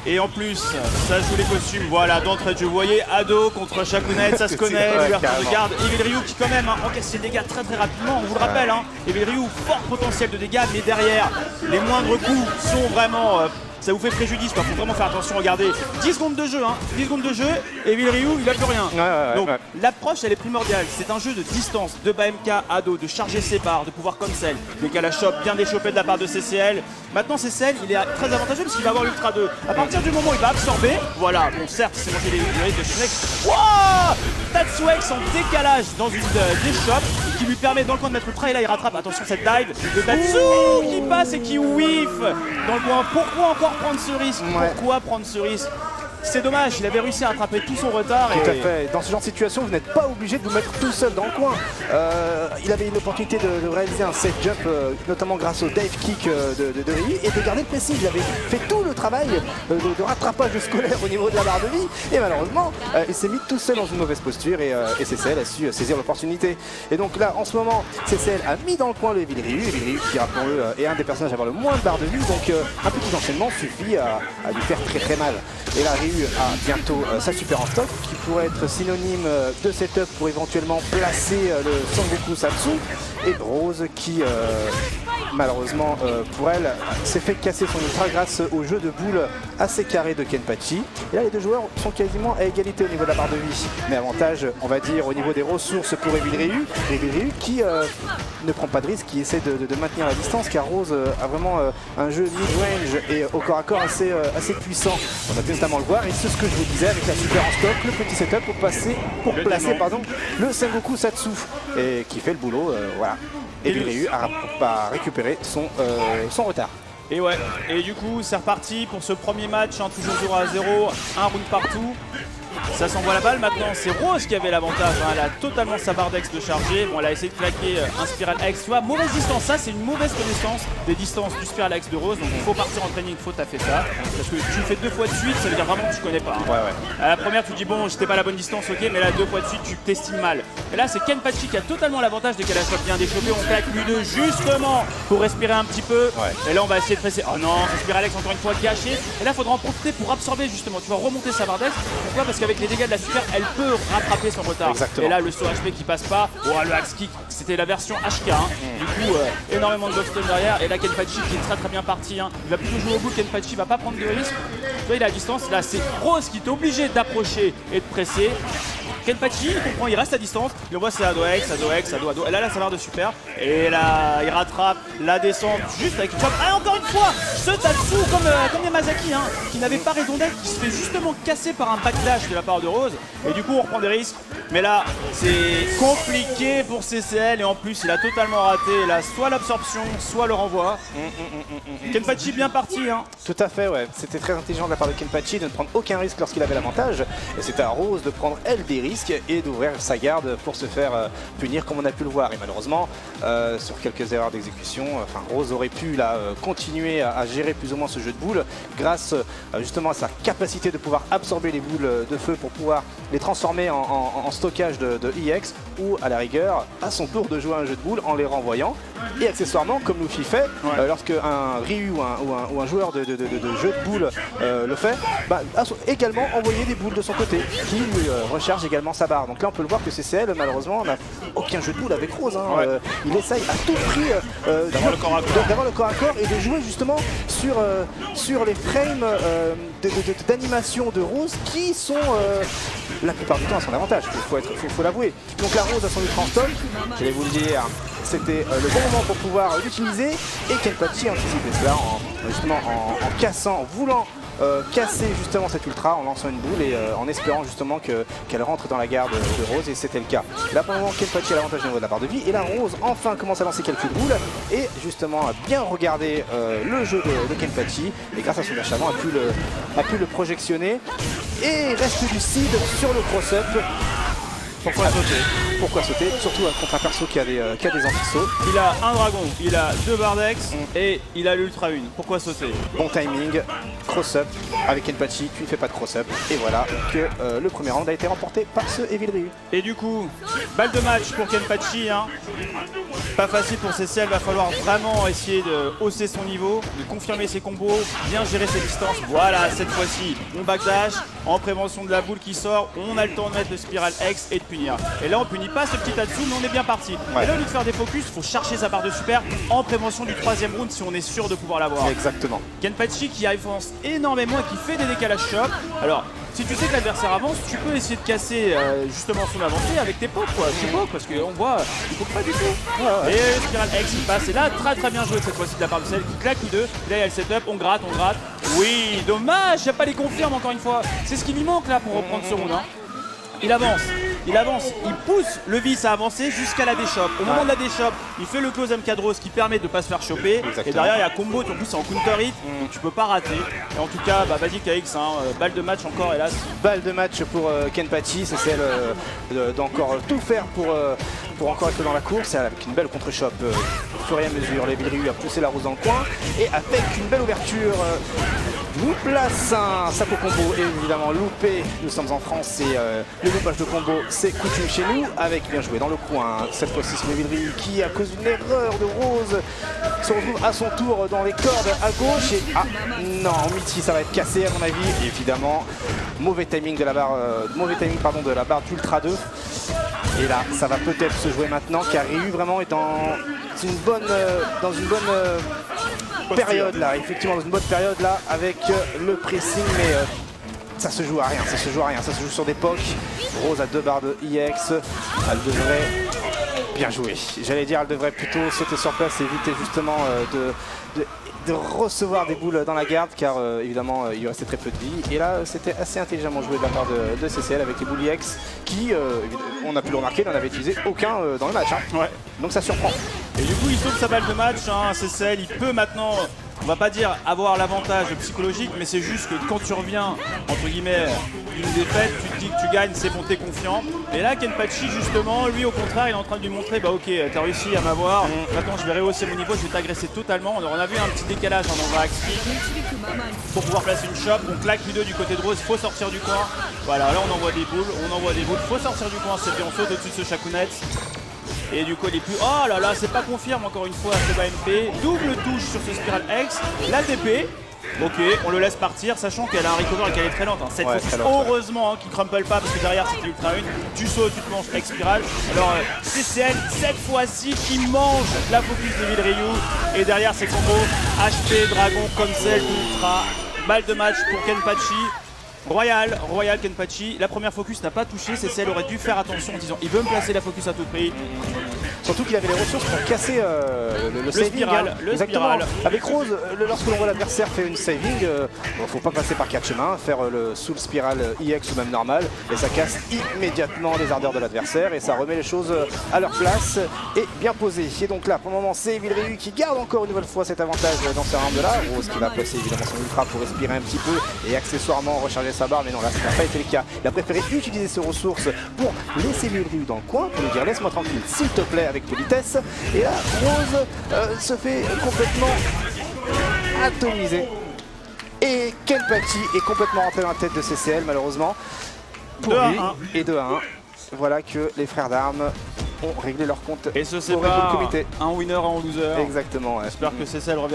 Et en plus, ça joue les costumes. Voilà, d'entrée de jeu. Vous voyez, Ado contre Shakunai, ça se connaît. L'ouverture de garde. Evil Ryu qui, quand même, encaisse ses dégâts très rapidement. On vous le rappelle, Evil Ryu, fort potentiel de dégâts, mais derrière, les moindres coups sont vraiment. Ça vous fait préjudice, quoi. Faut vraiment faire attention. Regardez, 10 secondes de jeu, 10 secondes de jeu, et Evil Ryu, il a plus rien. Donc l'approche, elle est primordiale. C'est un jeu de distance, de bas MK, Ado, de charger ses barres, de pouvoir cancel, décalage shop, bien déchopé de la part de CCL. Maintenant, CCL, il est très avantageux parce qu'il va avoir l'Ultra 2. À partir du moment où il va absorber, voilà, bon, certes, c'est mangé les risques de Shunek. Wouah, Tatsuex en décalage dans une déchoppe qui lui permet dans le coin de mettre Ultra, et là il rattrape. Attention, cette dive de Tatsu qui passe et qui whiff dans le coin. Pourquoi encore prendre ce risque? Pourquoi prendre ce risque? C'est dommage, il avait réussi à rattraper tout son retard. Tout à fait. Dans ce genre de situation, vous n'êtes pas obligé de vous mettre tout seul dans le coin. Il avait une opportunité de réaliser un safe jump, notamment grâce au dive kick de Ryu, et de garder le pressing. Il avait fait tout le travail de rattrapage scolaire au niveau de la barre de vie. Et malheureusement, il s'est mis tout seul dans une mauvaise posture, et CCL a su saisir l'opportunité. Et donc là, en ce moment, CCL a mis dans le coin le Evil Ryu. Evil Ryu, qui rappelons-le, est un des personnages à avoir le moins de barre de vie. Donc un petit enchaînement suffit à lui faire très mal. Et là, Ryu a bientôt sa super en stock qui pourrait être synonyme de setup pour éventuellement placer le Sangoku Satsu, et Rose qui malheureusement pour elle s'est fait casser son ultra grâce au jeu de boules assez carré de Kenpachi. Et là les deux joueurs sont quasiment à égalité au niveau de la barre de vie, mais avantage on va dire au niveau des ressources pour Evil Ryu qui ne prend pas de risque, qui essaie de maintenir la distance, car Rose a vraiment un jeu mid-range et au corps à corps assez puissant. On a pu notamment le voir, et c'est ce que je vous disais avec la super en stock, le petit setup pour placer le Sengoku Satsu, et qui fait le boulot, voilà. Et Evil Ryu a récupéré son retard. Et ouais, et du coup c'est reparti pour ce premier match, toujours 0-0, un round partout. Ça s'envoie la balle, maintenant c'est Rose qui avait l'avantage, elle a totalement sa barre d'ex de charger. Bon, elle a essayé de claquer un Spiral X, tu vois, mauvaise distance, ça c'est une mauvaise connaissance des distances du Spiral X de Rose. Donc il faut partir en training, il faut taffer ça, parce que tu le fais 2 fois de suite, ça veut dire vraiment que tu connais pas. À la première tu dis bon, j'étais pas à la bonne distance, ok, mais là 2 fois de suite tu t'estimes mal. Et là c'est Kenpachi qui a totalement l'avantage dès qu'elle a bien développé, on claque lui 2 justement pour respirer un petit peu. Et là on va essayer de presser, oh non, Spiral X encore une fois gâché. Et là il faudra en profiter pour absorber justement, tu vas remonter sa barre d'ex. Pourquoi? Parce qu'avec les dégâts de la super, elle peut rattraper son retard. Exactement. Et là le saut HP qui passe pas, le axe kick, c'était la version HK, du coup énormément de blockstone derrière. Et là Kenpachi qui est très bien parti, il va plutôt jouer au bout. Kenpachi va pas prendre de risque, il est à distance. Là c'est Rose qui est obligé d'approcher et de presser. Kenpachi, il comprend, il reste à distance, il voit c'est Ado X, Ado. Et là ça va de super. Et là il rattrape la descente juste avec une chop. Ah, encore une fois, ce Tatsu comme Yamazaki, qui n'avait pas raison d'être, qui se fait justement casser par un backdash de la part de Rose. Et du coup on reprend des risques. Mais là c'est compliqué pour CCL, et en plus il a totalement raté là, soit l'absorption, soit le renvoi. Kenpachi bien parti. Tout à fait, ouais. C'était très intelligent de la part de Kenpachi de ne prendre aucun risque lorsqu'il avait l'avantage. Et c'était à Rose de prendre elle des risques et d'ouvrir sa garde pour se faire punir comme on a pu le voir. Et malheureusement, sur quelques erreurs d'exécution, Rose aurait pu là, continuer à gérer plus ou moins ce jeu de boules grâce justement à sa capacité de pouvoir absorber les boules de feu pour pouvoir les transformer en stockage de EX, ou à la rigueur à son tour de jouer un jeu de boules en les renvoyant. Et accessoirement, comme Luffy fait, lorsque un Ryu ou un joueur de jeu de boules le fait, également envoyer des boules de son côté qui lui recharge également sa barre. Donc là on peut le voir que CCL malheureusement n'a aucun jeu de boules avec Rose. Il essaye à tout prix d'avoir le corps à corps et de jouer justement sur les frames d'animation de Rose qui sont la plupart du temps à son avantage, il faut l'avouer. Donc la Rose a son ultra en stock, j'allais vous le dire, c'était le bon moment pour pouvoir l'utiliser, et Kenpachi a anticipé cela en cassant, en voulant casser justement cette ultra en lançant une boule et en espérant justement qu'elle rentre dans la garde de Rose, et c'était le cas. Là pour le moment Kenpachi a l'avantage au niveau de la barre de vie, et là Rose enfin commence à lancer quelques boules et justement a bien regardé le jeu de Kenpachi, et grâce à son acharnement a pu le projectionner, et reste du seed sur le cross-up. Pourquoi sauter? Surtout contre un perso qui a des anti-sauts. Il a un dragon, il a 2 barres d'ex et il a l'ultra 1. Pourquoi sauter? Bon timing, cross-up avec Kenpachi, tu ne fais pas de cross-up. Et voilà que le premier round a été remporté par ce Evil Ryu. Et du coup, balle de match pour Kenpachi. Pas facile pour CCL, va falloir vraiment essayer de hausser son niveau, de confirmer ses combos, bien gérer ses distances. Voilà, cette fois-ci, on backdash, en prévention de la boule qui sort, on a le temps de mettre le Spiral X et de punir. Et là, on punit pas ce petit Tatsu, mais on est bien parti. Et là, au lieu de faire des focus, il faut chercher sa barre de super en prévention du 3e round si on est sûr de pouvoir l'avoir. Exactement. Kenpachi qui avance énormément et qui fait des décalages chocs. Alors, si tu sais que l'adversaire avance, tu peux essayer de casser justement son avancée avec tes potes, quoi. Je sais pas, parce qu'on voit, il faut pas du tout. Et le Spiral X il passe, et là, très bien joué cette fois-ci de la part de celle qui claque les deux. Là, il y a le setup, on gratte. Oui, dommage, il n'y a pas les confirmes encore une fois. C'est ce qui lui manque là pour reprendre ce round. Hein. Il avance, il pousse le vice à avancer jusqu'à la déchoppe. Au moment de la déchoppe, il fait le close MK qui permet de ne pas se faire choper. Exactement. Et derrière, il y a combo, en plus c'est en counter hit, donc tu peux pas rater. Et en tout cas, vas-y KX, balle de match encore, hélas. Balle de match pour Kenpachi, c'est celle d'encore tout faire pour encore être dans la course, avec une belle contre-chope au fur et à mesure. Evil Ryu a poussé la rose dans le coin, et avec une belle ouverture, nous place un sapo combo, évidemment loupé. Nous sommes en France et le loupage de combo c'est coutume chez nous, avec bien joué dans le coin. Cette fois-ci c'est Evil Ryu qui, à cause d'une erreur de Rose, se retrouve à son tour dans les cordes à gauche. Et non, Mithy ça va être cassé à mon avis. Et évidemment, mauvais timing de la barre, de la barre d'Ultra 2. Et là, ça va peut-être se jouer maintenant, car Ryu vraiment est dans une bonne période là, effectivement dans une bonne période là, avec le pressing, mais ça se joue à rien, ça se joue sur des pocs. Rose a 2 barres de IX, elle devrait bien jouer. J'allais dire, elle devrait plutôt sauter sur place et éviter justement de recevoir des boules dans la garde, car évidemment il lui restait très peu de vie. Et là c'était assez intelligemment joué de la part de CCL avec les boules IX qui, on a pu le remarquer, n'en avait utilisé aucun dans le match. Donc ça surprend. Et du coup il sauve sa balle de match, CCL il peut maintenant, on va pas dire avoir l'avantage psychologique, mais c'est juste que quand tu reviens entre guillemets d'une défaite, tu te dis que tu gagnes, c'est bon, t'es confiant. Et là Kenpachi justement, lui au contraire, il est en train de lui montrer, bah ok, t'as réussi à m'avoir, maintenant je vais rehausser mon niveau, je vais t'agresser totalement. On a vu un petit décalage dans le axe pour pouvoir placer une chope. On claque Q2 du côté de Rose, faut sortir du coin. Voilà, là on envoie des boules, faut sortir du coin, c'est bien, on saute au-dessus de ce Shakunet. Et du coup il est plus... Oh là là, c'est pas confirme encore une fois, c'est pas MP. Double touche sur ce Spiral X, la TP. Ok, on le laisse partir, sachant qu'elle a un recover et qu'elle est très lente. Cette fois, heureusement qu'il crumple pas, parce que derrière c'était Ultra 1. Tu sautes, tu te manges X Spiral. Alors CCL, cette fois-ci, qui mange la focus de Evil Ryu. Et derrière ses combos, HP, Dragon, Cancel, Ultra. Balle de match pour Kenpachi. Royal Kenpachi, la première focus n'a pas touché, CCL aurait dû faire attention en disant il veut me placer la focus à tout prix. Surtout qu'il avait les ressources pour casser le saving, spiral, le spiral. Avec Rose, lorsque l'on voit l'adversaire faire une saving, bon, faut pas passer par 4 chemins, faire le sous le spiral IX ou même normal, et ça casse immédiatement les ardeurs de l'adversaire et ça remet les choses à leur place et bien posé. Et donc là, pour le moment, c'est Evil Ryu qui garde encore une nouvelle fois cet avantage dans ce round là. Rose qui va placer évidemment son ultra pour respirer un petit peu et accessoirement recharger sa barre, mais non, là ça n'a pas été le cas. Il a préféré utiliser ses ressources pour laisser Evil Ryu dans le coin, pour lui dire laisse-moi tranquille s'il te plaît, avec politesse. Et là, Rose se fait complètement atomiser. Et Kenpachi est complètement rentré dans la tête de CCL, malheureusement. Pour lui, et 2-1. Voilà que les frères d'armes ont réglé leur compte. Et ce c'est pas un winner, un loser. Exactement. Ouais. J'espère que CCL revient.